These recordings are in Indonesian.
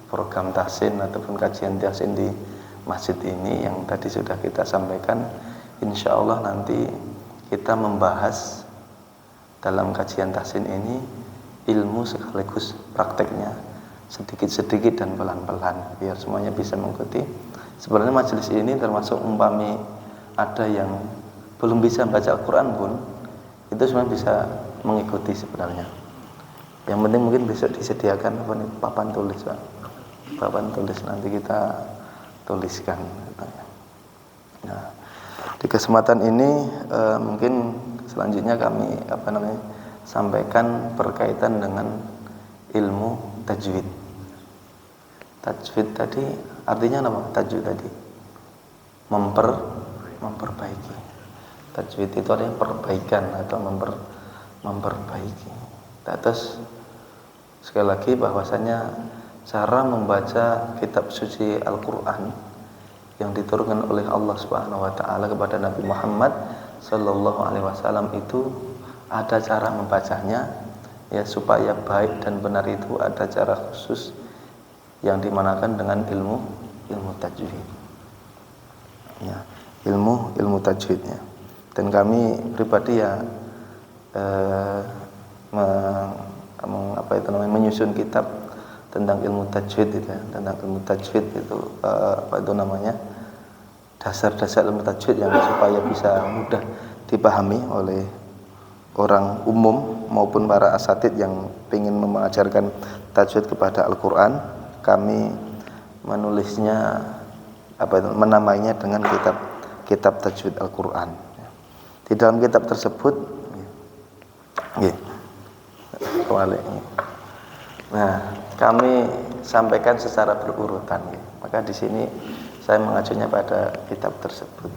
program tahsin ataupun kajian tahsin di masjid ini yang tadi sudah kita sampaikan. Insya Allah nanti kita membahas dalam kajian tahsin ini ilmu sekaligus prakteknya, sedikit-sedikit dan pelan-pelan biar semuanya bisa mengikuti. Sebenarnya majelis ini termasuk umpami ada yang belum bisa baca Al-Quran pun itu sebenarnya bisa mengikuti sebenarnya. Yang penting mungkin besok disediakan papan tulis, Pak. Papan tulis nanti kita tuliskan. Nah, di kesempatan ini mungkin selanjutnya kami sampaikan berkaitan dengan ilmu tajwid. Tajwid tadi artinya apa? Tajwid tadi memperbaiki. Tajwid itu artinya perbaikan atau memperbaiki. Terus sekali lagi bahwasanya cara membaca kitab suci Al-Quran yang diturunkan oleh Allah Subhanahu wa taala kepada Nabi Muhammad sallallahu alaihi wasallam itu ada cara membacanya ya, supaya baik dan benar itu ada cara khusus yang dimanakan dengan ilmu tajwid. Ya, ilmu tajwidnya. Dan kami pribadi ya menyusun kitab tentang ilmu tajwid itu ya, tentang ilmu tajwid itu dasar-dasar ilmu tajwid yang supaya bisa mudah dipahami oleh orang umum maupun para asatid yang ingin mengajarkan tajwid kepada Al-Quran. Kami menulisnya menamainya dengan kitab tajwid Al-Quran. Di dalam kitab tersebut kami sampaikan secara berurutan. Maka di sini saya mengacunya pada kitab tersebut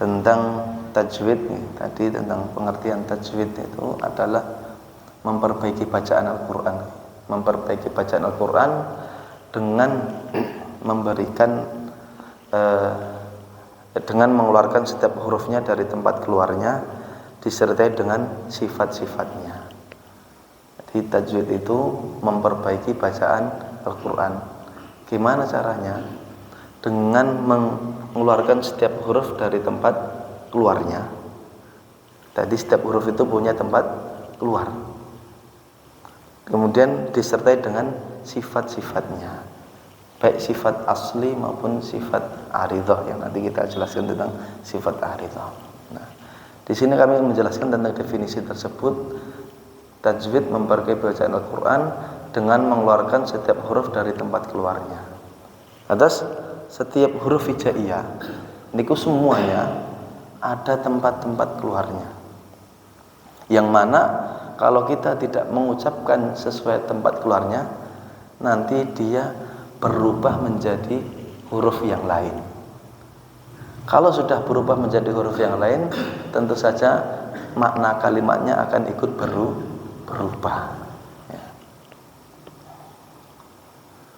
tentang tajwid. Tadi tentang pengertian tajwid itu adalah memperbaiki bacaan Al-Quran. Memperbaiki bacaan Al-Quran dengan memberikan dengan mengeluarkan setiap hurufnya dari tempat keluarnya disertai dengan sifat-sifatnya. Jadi tajwid itu memperbaiki bacaan Al-Quran. Gimana caranya? Dengan mengeluarkan setiap huruf dari tempat keluarnya. Tadi setiap huruf itu punya tempat keluar. Kemudian disertai dengan sifat-sifatnya, baik sifat asli maupun sifat aridhah yang nanti kita jelaskan tentang sifat aridhah. Nah, di sini kami menjelaskan tentang definisi tersebut. Tajwid memperbaiki bacaan Al-Quran dengan mengeluarkan setiap huruf dari tempat keluarnya. Atas setiap huruf hijaiyah niku semuanya ada tempat-tempat keluarnya, yang mana kalau kita tidak mengucapkan sesuai tempat keluarnya, nanti dia berubah menjadi huruf yang lain. Kalau sudah berubah menjadi huruf yang lain, tentu saja makna kalimatnya akan ikut berubah. Ya.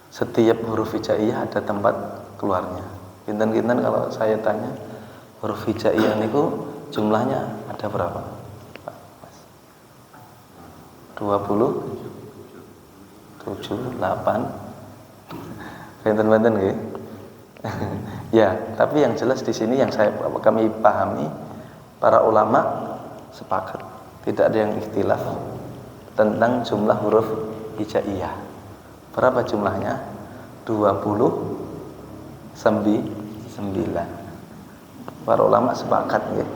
Setiap huruf hijaiyah ada tempat keluarnya. Kinten-kinten kalau saya tanya huruf hijaiyah niku jumlahnya ada berapa? 27, 8. Kinten-kinten nggih. Ya, tapi yang jelas di sini yang kami pahami, para ulama sepakat, tidak ada yang ikhtilaf tentang jumlah huruf hijaiyah. Berapa jumlahnya? 29. Para ulama sepakat ya.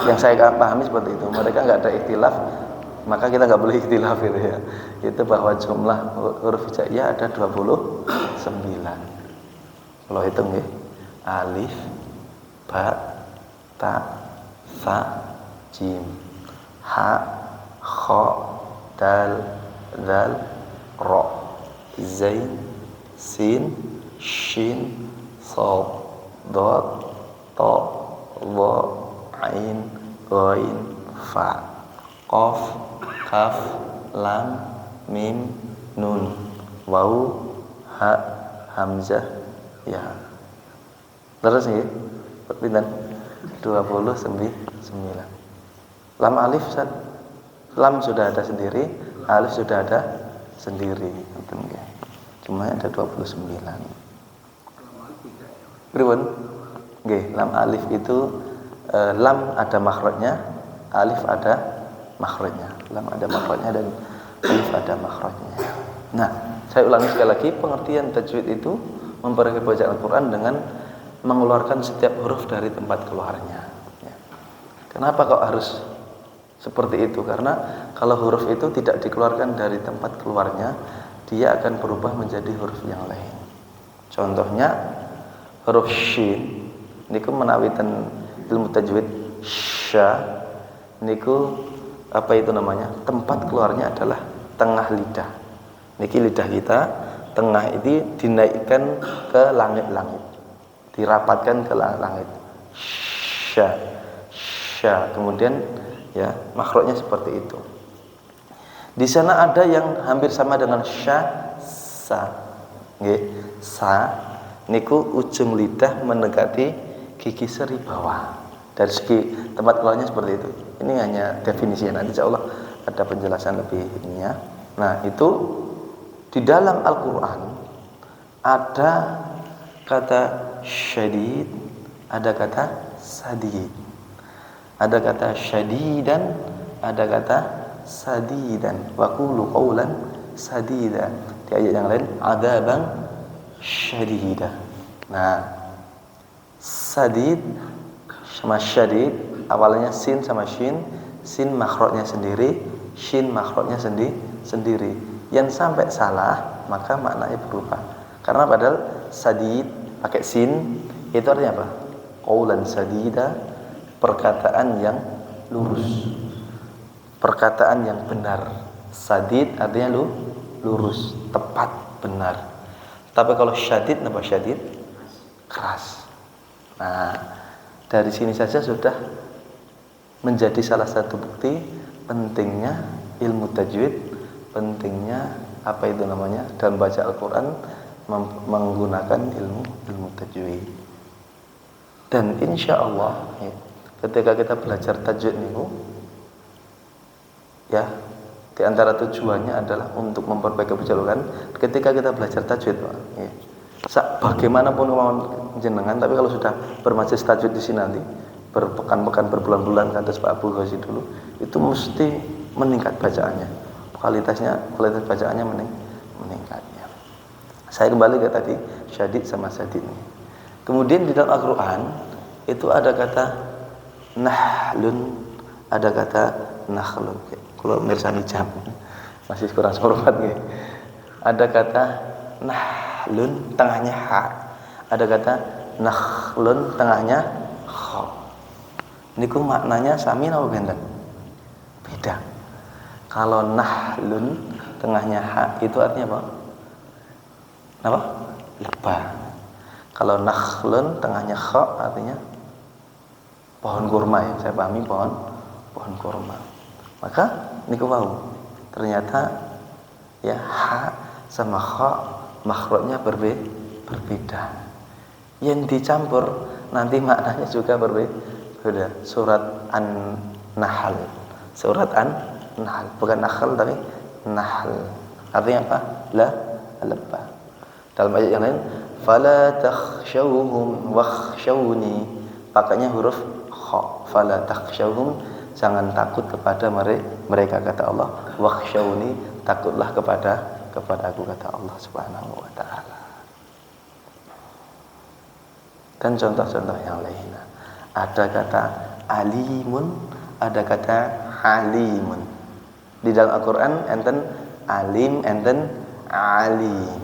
Yang saya pahami seperti itu. Mereka nggak ada ikhtilaf, maka kita nggak boleh ikhtilaf gitu ya. Itu bahwa jumlah huruf hijaiyah ada 29. Kalau hitung ya, alif, ba, ta, sa, jim, ha, kha, dal, zal, ra, zain, sin, shin, sad, dad, ta, dha, ain, ghain, fa, qaf, kaf, lam, mim, nun, waw, ha, hamzah, ya. Terus nih, pinten? 29. Lam alif, lam sudah ada sendiri, alif sudah ada sendiri. jumlahnya ada 29. Pripun? Nggih, lam alif itu lam ada makhrajnya, alif ada makhrajnya. Lam ada makhrajnya dan alif ada makhrajnya. Nah, saya ulangi sekali lagi, pengertian tajwid itu memperbaiki bacaan Al-Quran dengan mengeluarkan setiap huruf dari tempat keluarnya. Ya. Kenapa kok harus seperti itu? Karena kalau huruf itu tidak dikeluarkan dari tempat keluarnya, dia akan berubah menjadi huruf yang lain. Contohnya huruf shin niku menawikan ilmu tajwid sya niku apa itu namanya? Tempat keluarnya adalah tengah lidah. Niki lidah kita, tengah ini dinaikkan ke langit-langit, dirapatkan ke langit. Sya, sya. Kemudian ya makhrajnya seperti itu. Di sana ada yang hampir sama dengan sya, sa. Nggih, sa niku ujung lidah mendekati gigi seri bawah. Dari segi tempat keluarnya seperti itu. Ini hanya definisi, nanti insyaallah ada penjelasan lebih ininya. Nah, itu di dalam Al-Quran ada kata syadid, ada kata sadid, ada kata syadidan, ada kata sadidan. Wa qulu qawlan sadida. Di ayat yang lain adaban syadida. Nah, sadid sama syadid awalnya sin sama shin, sin makhrajnya sendiri, shin makhrajnya sendiri. Yang sampai salah maka maknanya berubah. Karena padahal sadid pakai sin itu artinya apa? Qaulan sadida, perkataan yang lurus, perkataan yang benar. Sadid artinya lurus, tepat, benar. Tapi kalau syadid, apa syadid? Keras. Nah, dari sini saja sudah menjadi salah satu bukti pentingnya ilmu tajwid, pentingnya apa itu namanya dalam baca Al-Quran menggunakan ilmu tajwid. Dan insya Allah ya, ketika kita belajar tajwid niku ya, di antara tujuannya adalah untuk memperbaiki bacaan. Ketika kita belajar tajwid ya, bagaimanapun kemauan jenengan, tapi kalau sudah bermajelis tajwid di sini nanti berpekan-pekan, berbulan-bulan kata Pak Abu Ghazi dulu, itu mesti meningkat bacaannya. Kualitas bacaannya meningkatnya. Saya kembali ke tadi syadid sama sadid. Kemudian di dalam Al-Quran itu ada kata nahlun, ada kata nakhlun. Kalau mirsani jam masih kurang hormat nih. Ada kata nahlun tengahnya ha, ada kata nakhlun tengahnya kha. Niku maknanya sami napa benten? Beda. Kalau nahlun tengahnya ha itu artinya apa? Apa? Lebah. Kalau nakhlun tengahnya kha artinya pohon kurma ya. Saya pahami pohon kurma. Maka niku wau. Ternyata ya ha sama kha makhrajnya berbeda. Yang dicampur nanti maknanya juga berbeda. Surat An-Nahl. Surat An-Nahl, bukan nakhl tapi nahl. Artinya apa? Lebah. Dalam ayat yang lain, fala takhshawhum wakhshawni. Pakainya huruf kha. Fala takhshawhum, jangan takut kepada mereka kata Allah. Wakhshawni, takutlah kepada aku kata Allah Subhanahu wa taala. Dan contoh-contoh yang lain. Ada kata alimun, ada kata halimun. Di dalam Al-Quran enten alim, enten alim.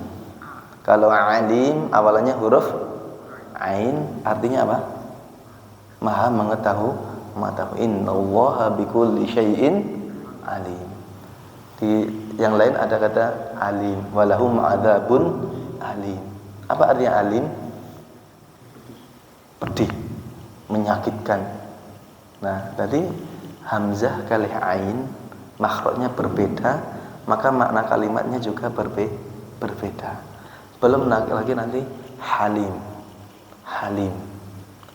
Kalau alim awalnya huruf ain, artinya apa? Maha mengetahui. Innallaha bikulli syai'in alim. Di yang lain ada kata alim, walahum adzabun alim. Apa artinya alim? Pedih, menyakitkan. Nah, tadi hamzah kali ain makhrajnya berbeda, maka makna kalimatnya juga berbeda. Belum lagi nanti halim.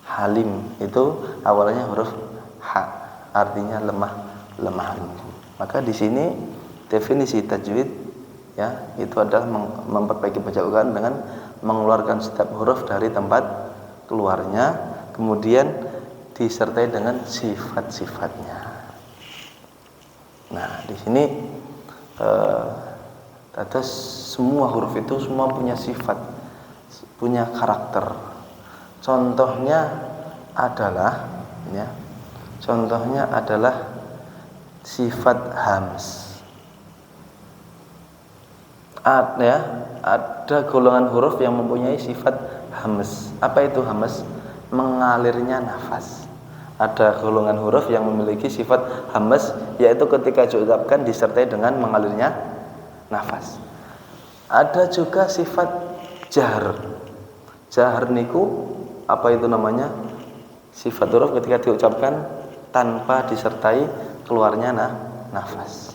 Halim itu awalnya huruf ha, artinya lemah lembut. Maka di sini definisi tajwid ya, itu adalah memperbaiki bacaan dengan mengeluarkan setiap huruf dari tempat keluarnya, kemudian disertai dengan sifat-sifatnya. Nah, di sini terus semua huruf itu semua punya sifat, punya karakter. Contohnya adalah sifat hams. Ada golongan huruf yang mempunyai sifat hams. Apa itu hams? Mengalirnya nafas. Ada golongan huruf yang memiliki sifat hams, yaitu ketika diucapkan disertai dengan mengalirnya nafas. Ada juga sifat jahar. Jahar niku apa itu namanya? Sifat huruf ketika diucapkan tanpa disertai keluarnya nafas.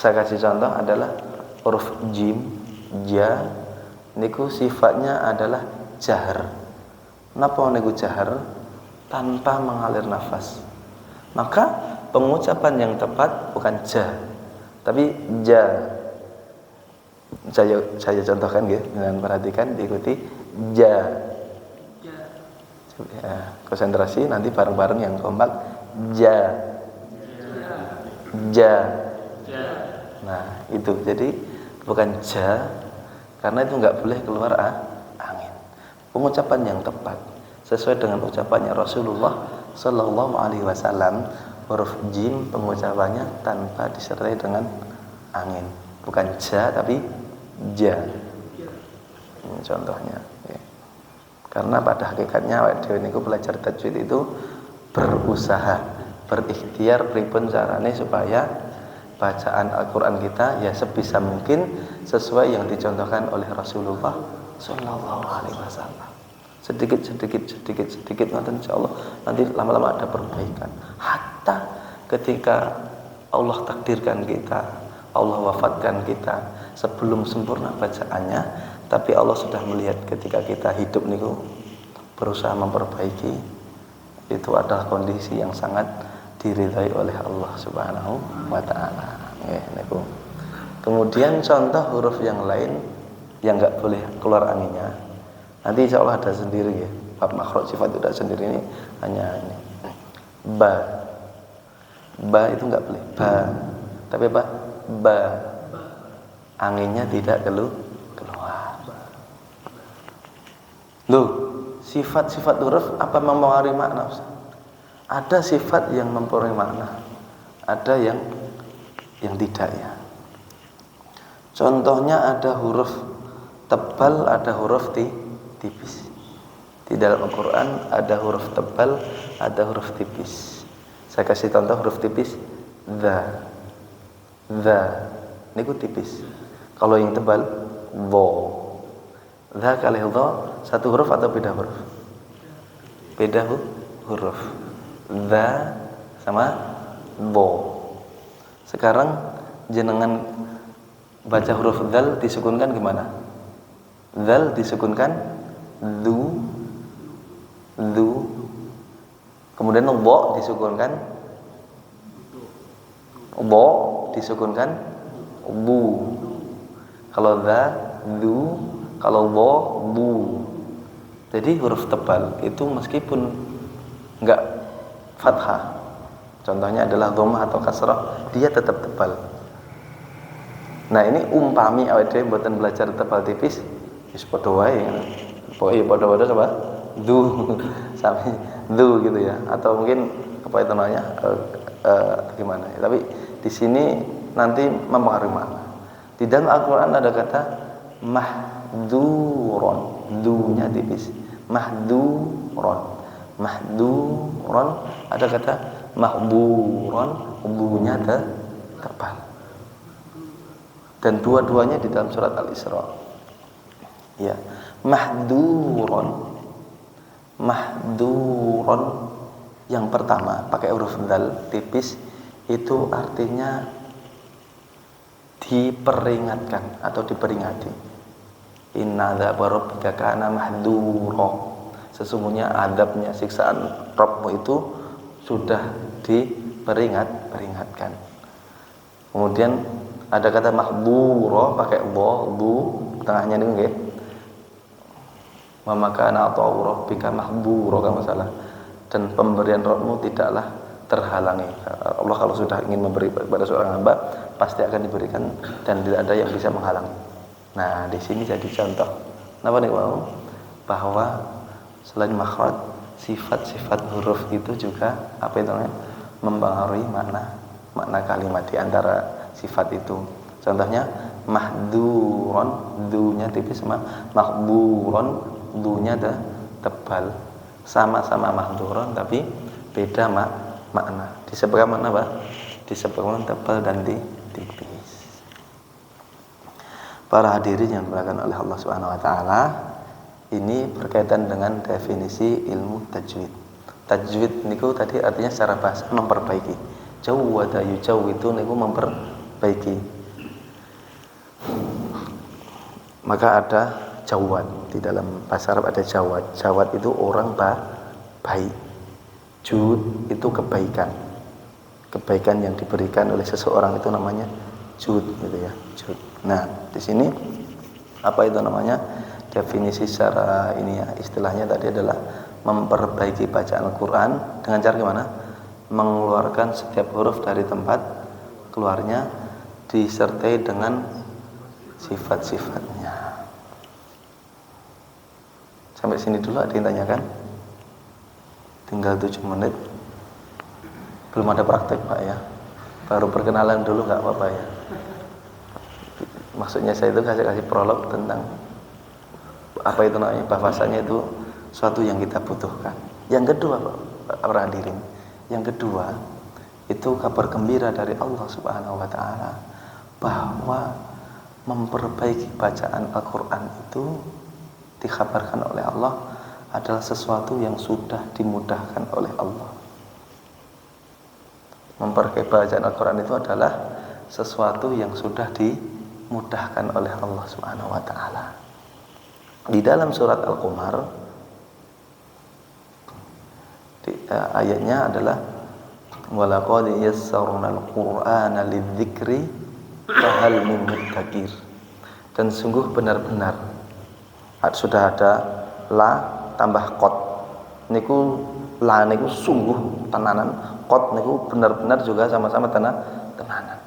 Saya kasih contoh adalah huruf jim, ja, niku sifatnya adalah jahar. Napa niku jahar? Tanpa mengalir nafas. Maka pengucapan yang tepat bukan ja, tapi ja. Saya contohkan gitu, dengan perhatikan, diikuti ja. Ya, konsentrasi nanti bareng-bareng yang kompak, ja. Ja. Nah, itu jadi bukan ja, karena itu nggak boleh keluar angin. Pengucapan yang tepat sesuai dengan ucapannya Rasulullah Sallallahu Alaihi Wasallam, huruf jim pengucapannya tanpa disertai dengan angin, bukan ja tapi ja. Ini contohnya. Ya. Karena pada hakikatnya awake dhewe niku belajar tajwid itu berusaha, berikhtiar pripun carane supaya bacaan Al-Qur'an kita ya sebisa mungkin sesuai yang dicontohkan oleh Rasulullah Sallallahu Alaihi Wasallam. Sedikit ngoten insyaallah nanti lama-lama ada perbaikan. Hatta ketika Allah takdirkan kita, Allah wafatkan kita sebelum sempurna bacaannya, tapi Allah sudah melihat ketika kita hidup niku berusaha memperbaiki, itu adalah kondisi yang sangat diridhai oleh Allah Subhanahu wa taala. Niku. Kemudian contoh huruf yang lain yang enggak boleh keluar anginnya. Nanti insya Allah ada sendiri ya. Bab makhraj sifat itu ada sendiri, ini hanya ini. Ba itu enggak boleh. Ba. Tapi apa? Ba. Anginnya tidak keluar. Loh, sifat-sifat huruf apa mempengaruhi makna? Ada sifat yang mempengaruhi makna, ada yang tidak ya. Contohnya ada huruf tebal, ada huruf tipis. Di dalam Al-Quran ada huruf tebal, ada huruf tipis. Saya kasih contoh huruf tipis, the. Ini tipis. Kalau yang tebal, wo. The kali dha satu huruf atau beda huruf? Beda huruf. The sama wo. Sekarang jenengan baca huruf dzal disukunkan gimana? Dzal disukunkan dzu. Kemudian wo disukunkan bu. Kalau dza dzu, kalau wo bu. Jadi huruf tebal itu meskipun enggak fathah, contohnya adalah dhammah atau kasrah, dia tetap tebal. Nah, ini umpami awake dhewe mboten belajar tebal tipis, wis padha wae. Pokoke padha-padha coba du sampai du gitu ya. Atau mungkin apa itu namanya? Gimana ya. Tapi di sini nanti mempengaruhi makna. Di dalam Al-Qur'an ada kata mahduron, du-nya tipis. Mahduron. Ada kata mahburon, bu-nya tebal. Dan dua-duanya di dalam surat Al-Isra. Ya, mahduron yang pertama pakai huruf dzal tipis itu artinya diperingatkan atau diperingati. Inna dzaba rabbika kana mahdura. Sesungguhnya adabnya, siksaan Rabbmu itu sudah diperingatkan. Kemudian Ada kata mahdura pakai bu tengahnya ini nggih. Wa makana ata'u rabbika mahdura kalau salah. Dan pemberian Rabbmu tidaklah terhalangi. Allah kalau sudah ingin memberi kepada seorang hamba pasti akan diberikan dan tidak ada yang bisa menghalangi. Nah, di sini jadi contoh. Napa nih mau? Bahwa selain makhraj, sifat-sifat huruf itu juga apa itu namanya? Mempengaruhi makna kalimat di antara sifat itu. Contohnya mahduron, dunya tipis, makburon, dunya tebal. Sama-sama mahduron tapi beda makna. Disebutkan makna apa? Disebutkan tebal dan tipis. Para hadirin yang dimuliakan oleh Allah Subhanahu wa taala, ini berkaitan dengan definisi ilmu tajwid. Tajwid niku tadi artinya secara bahasa memperbaiki. Jawwada yujawwidu niku memperbaiki. Maka ada jawad, di dalam bahasa Arab ada jawad. Jawad itu orang baik. Jud itu kebaikan. Kebaikan yang diberikan oleh seseorang itu namanya jud gitu ya, jud. Nah, di sini apa itu namanya? Definisi secara ini ya, istilahnya tadi adalah memperbaiki bacaan Al-Qur'an dengan cara gimana? Mengeluarkan setiap huruf dari tempat keluarnya disertai dengan sifat-sifatnya. Sampai sini dulu ada yang tanyakan? Tinggal 7 menit. Belum ada praktek Pak ya. Baru perkenalan dulu nggak apa-apa ya. Maksudnya saya itu kasih prolog tentang apa itu namanya, bahwasanya itu suatu yang kita butuhkan. Yang kedua Pak, para hadirin, yang kedua itu kabar gembira dari Allah Subhanahu wa taala bahwa memperbaiki bacaan Al-Qur'an itu dikabarkan oleh Allah adalah sesuatu yang sudah dimudahkan oleh Allah. Memperbaiki bacaan Al-Qur'an itu adalah sesuatu yang sudah dimudahkan oleh Allah Subhanahu wa taala. Di dalam surat Al-Qamar ayatnya adalah walaqad yassarnal qur'ana lidzikri fahal min muddakir. Dan sungguh benar-benar sudah ada la tambah qad. Niku la niku sungguh tenanan, qad niku benar-benar juga sama-sama tenanan.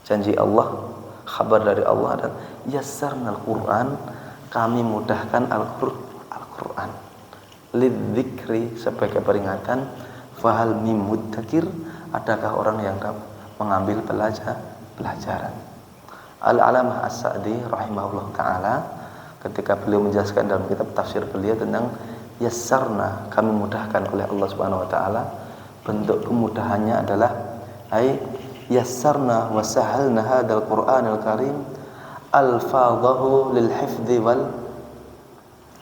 Janji Allah, kabar dari Allah adalah yassarnal qur'an, kami mudahkan Al-Qur'an lidzikri sebagai peringatan, fahal min muddakir, adakah orang yang dapat mengambil pelajaran. Al-Alamah As-Sa'di rahimahullah ta'ala ketika beliau menjelaskan dalam kitab tafsir beliau tentang yassarna, kami mudahkan oleh Allah Subhanahu wa taala, bentuk kemudahannya adalah ai yassarna wa sahalna hadzal Qur'anal Karim alfadhahu lil hifdzi wal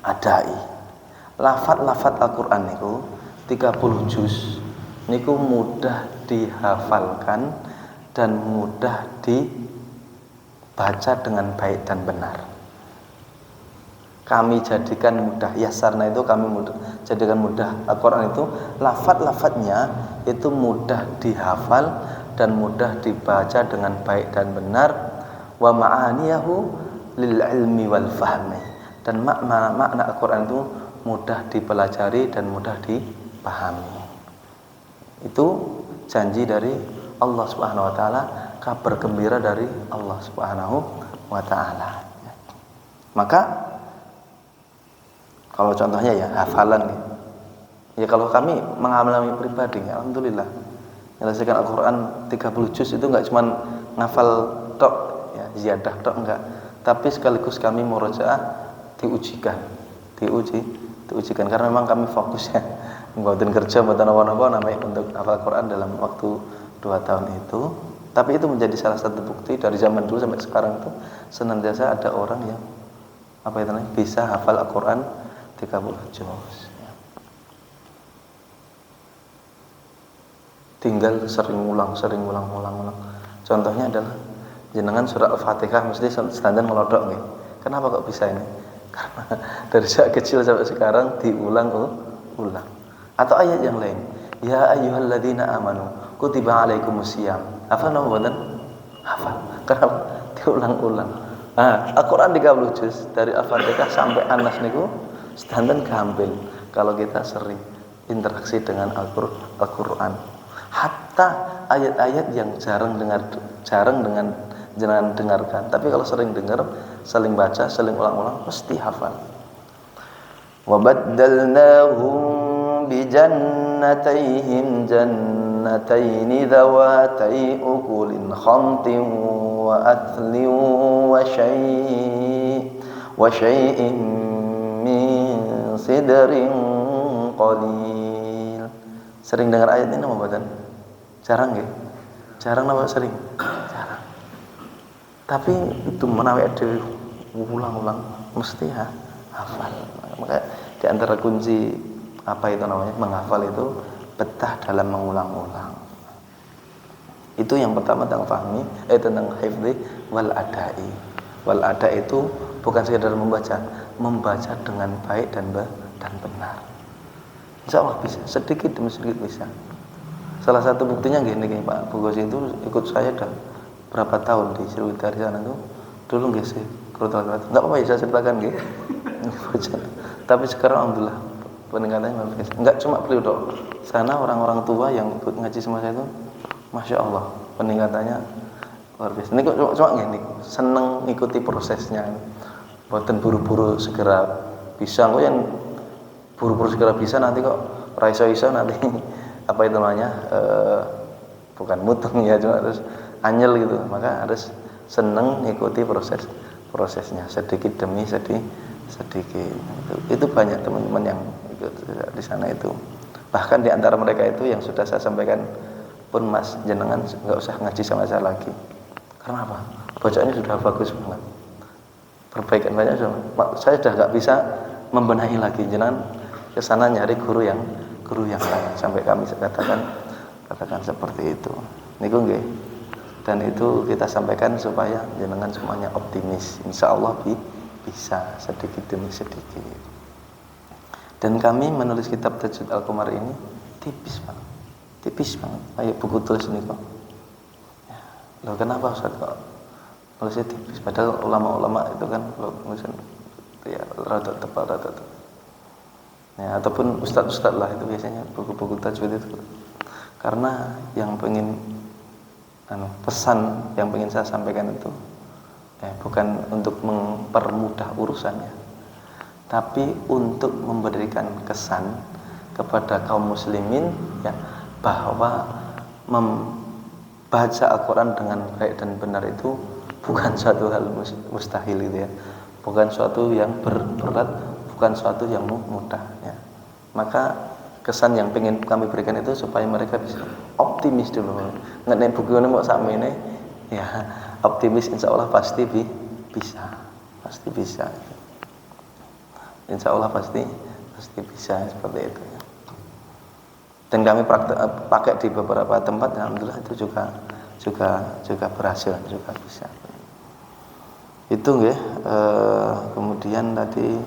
adai. Lafaz-lafaz Al-Qur'an niku 30 juz niku mudah dihafalkan dan mudah dibaca dengan baik dan benar. Kami jadikan mudah, yasarna itu kami mudah, jadikan mudah. Al-Quran itu lafaz-lafaznya itu mudah dihafal dan mudah dibaca dengan baik dan benar. Wa ma'aniyahu lil ilmi wal fahmi, dan makna Al-Quran itu mudah dipelajari dan mudah dipahami. Itu janji dari Allah Subhanahu wa taala, kabar gembira dari Allah Subhanahu wa taala. Maka kalau contohnya ya hafalan ya, kalau kami mengalami pribadi ya, alhamdulillah menyelesaikan Al-Qur'an 30 juz itu enggak cuma ngafal tok ya, ziyadah tok enggak, tapi sekaligus kami murojaah diujikan karena memang kami fokusnya mboten kerja mboten apa-apa namanya untuk hafal Quran dalam waktu 2 tahun itu. Tapi itu menjadi salah satu bukti dari zaman dulu sampai sekarang itu senantiasa ada orang yang apa itu namanya bisa hafal Al-Quran 30 juz. Tinggal sering ulang. Contohnya adalah jenengan surah Al-Fatihah mesti standar melodok nih. Kenapa kok bisa ini? Karena dari sejak kecil sampai sekarang diulang. Atau ayat yang lain, ya ayyuhalladzina amanu kutiba alaikumusiyam. Hafal napa mboten? Hafal. Kenapa? Diulang-ulang. Nah, Al-Quran 30 juz dari Al-Fatihah sampai An-Nas niku sedanten gampil kalau kita sering interaksi dengan Al-Quran. Hatta ayat-ayat yang jarang dengan jangan dengarkan, tapi kalau sering dengar, saling baca, saling ulang-ulang, mesti hafal. وَبَدَّلْنَاهُمْ بِجَنَّتَيْهِمْ جَنَّتَيْنِ ذَوَاتَيْ أُكُلٍ خَمْطٍ وَأَثْلٍ وَشَيْءٍ مِّن صِدْرٍ قَلِيلٍ. Sering dengar ayat ini mboten? Jarang nggih? Jarang napa sering? Jarang. Tapi itu menawi ada ulang-ulang mesti hafal. Maka di antara kunci apa itu namanya menghafal itu betah dalam mengulang-ulang. Itu yang pertama tentang fahmi, tentang hifdzi wal adai. Wal ada itu bukan sekedar membaca dengan baik dan benar. Insya Allah bisa, sedikit demi sedikit bisa. Salah satu buktinya gini Pak Bugos itu ikut saya dah berapa tahun di Sriwidari sana tuh. Dulu nggih sih, kerutal-kerutal. Enggak apa-apa ya saya ceritakan nggih. Tapi sekarang alhamdulillah peningkatannya luar biasa. Enggak cuma beliau dok. Sana orang-orang tua yang ikut ngaji sama saya itu, masya Allah peningkatannya luar biasa. Ini cuma gini, seneng ngikuti prosesnya. Buatan buru-buru segera bisa, kok yang buru-buru segera bisa nanti kok raiso-iso nanti apa itu namanya bukan mutung ya, cuma terus anyel gitu. Maka harus seneng ngikuti prosesnya sedikit demi sedikit. Itu banyak teman-teman yang ikut di sana itu. Bahkan di antara mereka itu yang sudah saya sampaikan pun Mas jenengan nggak usah ngaji sama saya lagi. Karena apa? Bacaannya sudah bagus banget. Perbaikan banyak sudah. Saya sudah nggak bisa membenahi lagi, jenengan ke sana nyari guru yang lain sampai kami katakan seperti itu. Niku nggih. Dan itu kita sampaikan supaya jenengan semuanya optimis. Insya Allah bisa sedikit demi sedikit. Dan kami menulis kitab Tajwid Al-Qamar ini tipis banget. Kayak buku tulis ini kok. Ya. Loh kenapa Ustaz kok nulisnya tipis? Padahal ulama-ulama itu kan nulisan ya rada tebal. Ya, ataupun ustaz-ustaz lah itu biasanya buku-buku tajwid itu. Karena yang pengen pesan yang pengen saya sampaikan itu bukan untuk mempermudah urusannya, tapi untuk memberikan kesan kepada kaum muslimin ya bahwa membaca Al-Quran dengan baik dan benar itu bukan suatu hal mustahil gitu ya, bukan suatu yang berat, bukan suatu yang mudah ya. Maka kesan yang pengen kami berikan itu supaya mereka bisa optimis dulu. Nggak buku ini mau sama ini ya, optimis insya Allah pasti bisa. Insya Allah pasti bisa seperti itu ya. Dan kami pakai di beberapa tempat, alhamdulillah itu juga berhasil, juga bisa. Itu ya. Kemudian tadi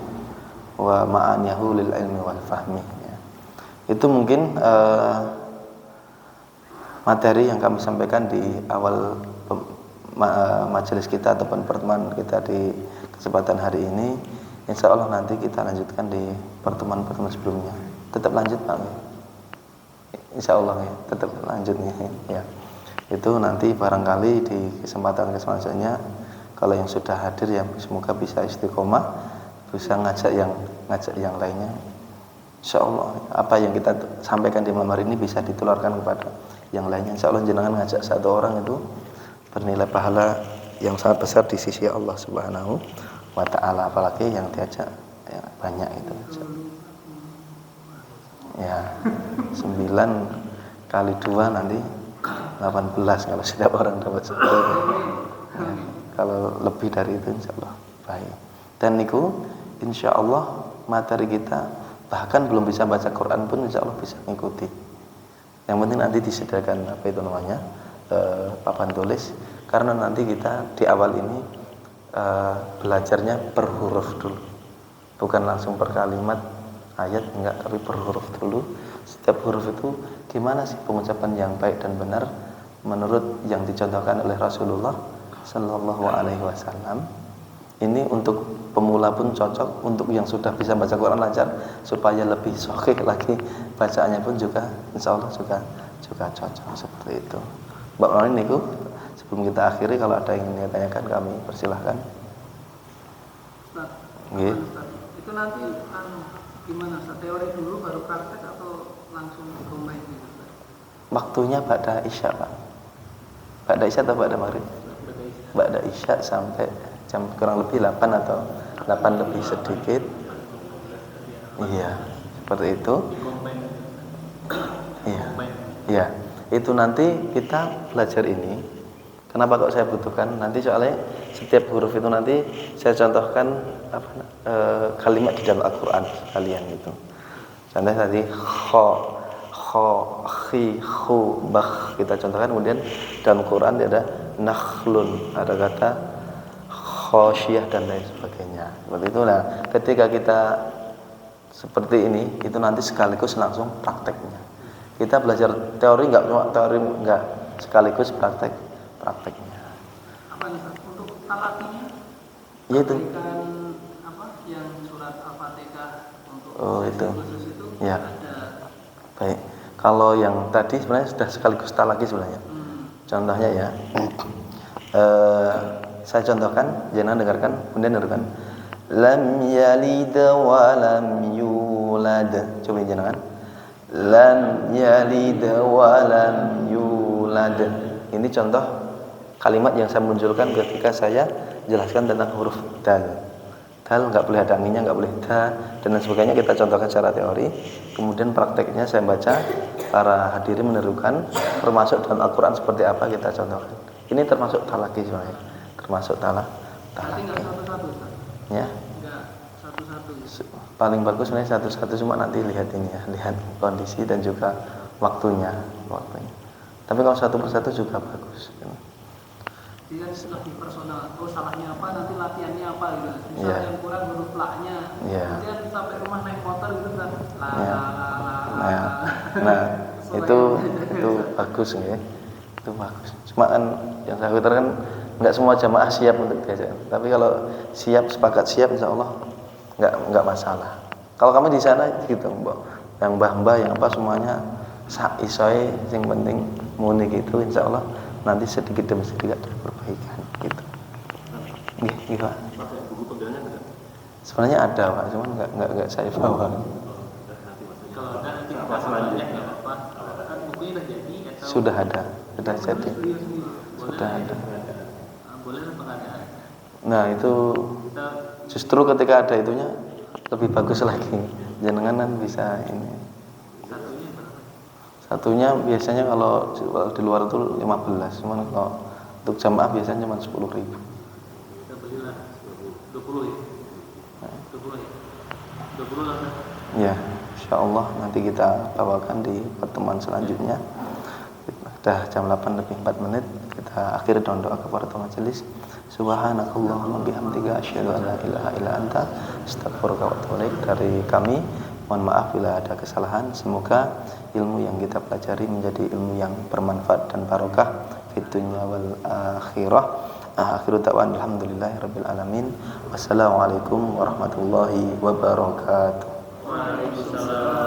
wa ma'aniyahu lil ilmi wal fahmi ya. Itu mungkin materi yang kami sampaikan di awal majelis kita ataupun pertemuan kita di kesempatan hari ini. Insya Allah nanti kita lanjutkan di pertemuan-pertemuan sebelumnya. Tetap lanjut Pak. Insya Allah ya, tetap lanjut ya. Itu nanti barangkali di kesempatan selanjutnya kalau yang sudah hadir ya semoga bisa istiqomah, bisa ngajak yang lainnya. Insya Allah apa yang kita sampaikan di malam hari ini bisa ditularkan kepada yang lainnya. Insya Allah jenengan ngajak satu orang itu bernilai pahala yang sangat besar di sisi Allah Subhanahu wa ta'ala, apalagi yang diajak ya, banyak itu ya 9 kali 2 nanti 18 kalau setiap orang dapat 1 ya, kalau lebih dari itu insya Allah baik. Dan niku insya Allah materi kita bahkan belum bisa baca Quran pun insya Allah bisa mengikuti. Yang penting nanti disediakan apa itu namanya papan tulis, karena nanti kita di awal ini belajarnya per huruf dulu, bukan langsung per kalimat ayat, enggak, tapi per huruf dulu. Setiap huruf itu gimana sih pengucapan yang baik dan benar menurut yang dicontohkan oleh Rasulullah, Sallallahu Alaihi Wasallam. Ini untuk pemula pun cocok, untuk yang sudah bisa baca Quran lancar supaya lebih sahih lagi bacaannya pun juga insya Allah juga cocok seperti itu. Mbak Maulin niku sebelum kita akhiri kalau ada yang ingin ditanyakan kami persilahkan. Nggih. Itu nanti gimana? Teori dulu baru praktek atau langsung combine gitu? Waktunya ba'da Isya, Pak. Ba'da Isya atau ba'da Maghrib? Ba'da Isya sampai jam kurang lebih 8 atau 8 lebih sedikit. Iya, seperti itu. Iya. Iya. Itu nanti kita belajar ini. Kenapa kok saya butuhkan? Nanti soalnya setiap huruf itu nanti saya contohkan kalimat di dalam Al-Qur'an sekalian gitu. Contohnya tadi kha, khi, khu, bakh kita contohkan, kemudian dalam Quran dia ada nakhlun, ada kata khosyiyah dan lain sebagainya. Seperti itu. Nah, ketika kita seperti ini, itu nanti sekaligus langsung prakteknya. Kita belajar teori enggak sekaligus prakteknya. Apa nih untuk talakinya? Yaitu apa yang surat Al-Fatihah untuk itu. khusus itu Ya. ada. Baik. Kalau yang tadi sebenarnya sudah sekaligus talaki sebenarnya. Contohnya ya. Saya contohkan, jangan dengarkan, kemudian dengarkan. Lam yalid wa lam yulad. Coba jangan. Lam yalid wa lam yulad. Ini contoh kalimat yang saya munculkan ketika saya jelaskan tentang huruf dal. Dal nggak boleh ada anginnya, nggak boleh da dan lain sebagainya. Kita contohkan secara teori. Kemudian prakteknya saya baca, para hadirin menirukan, termasuk dalam Al-Quran seperti apa kita contohkan. Ini termasuk talaki sebenarnya. Termasuk talaki. Nggak satu-satu, Ustaz? Ya. Nggak satu-satu. Paling bagus sebenarnya satu-satu, cuma nanti lihat ini ya, lihat kondisi dan juga waktunya. Tapi kalau satu persatu juga bagus. Jadi kan lebih personal. Oh, salahnya apa, nanti latihannya apa gitu. Misalnya Yeah. yang kurang huruf la-nya. Yeah. Kemudian sampai rumah naik motor gitu kan. Nah, itu bagus ya. Itu bagus. Cuma kan yang saya katakan nggak semua jamaah siap untuk diajak. Tapi kalau siap, sepakat siap, insya Allah nggak masalah. Kalau kami di sana gitu, Mbak, yang mbah-mbah yang apa semuanya sak isoi, yang penting muni gitu, insya Allah nanti sedikit demi sedikit ada perbaikan gitu. Gitu Pak. Buku pegangan enggak? Sebenarnya ada Pak, cuman nggak saya bawa. Kalau ada nanti kita selanjutnya nggak apa-apa. Kan bukunya udah jadi atau Sudah ada, sudah jadi, sudah ada. Boleh apa nggak ada? Nah itu justru ketika ada itunya lebih bagus lagi. Jenengan kan bisa ini. Satunya berapa? Satunya biasanya kalau di luar itu 15, cuman kalau untuk jamaah biasanya cuma 10.000. Kita belilah 20 ya? 20 ya? 20 lah kan? Ya, insya Allah nanti kita bawakan di pertemuan selanjutnya. Sudah jam 8 lebih 4 menit. Kita akhiri dengan doa kafaratul majelis. Subhanakallahumma bihamdika asyhadu an la ilaha illa anta astaghfiruka wa atubu ilaik. Dari kami mohon maaf bila ada kesalahan. Semoga ilmu yang kita pelajari menjadi ilmu yang bermanfaat dan barokah fid dunya wal akhirah. Akhiru da'wan alhamdulillahirabbil alamin. Wassalamualaikum warahmatullahi wabarakatuh. Waalaikumsalam.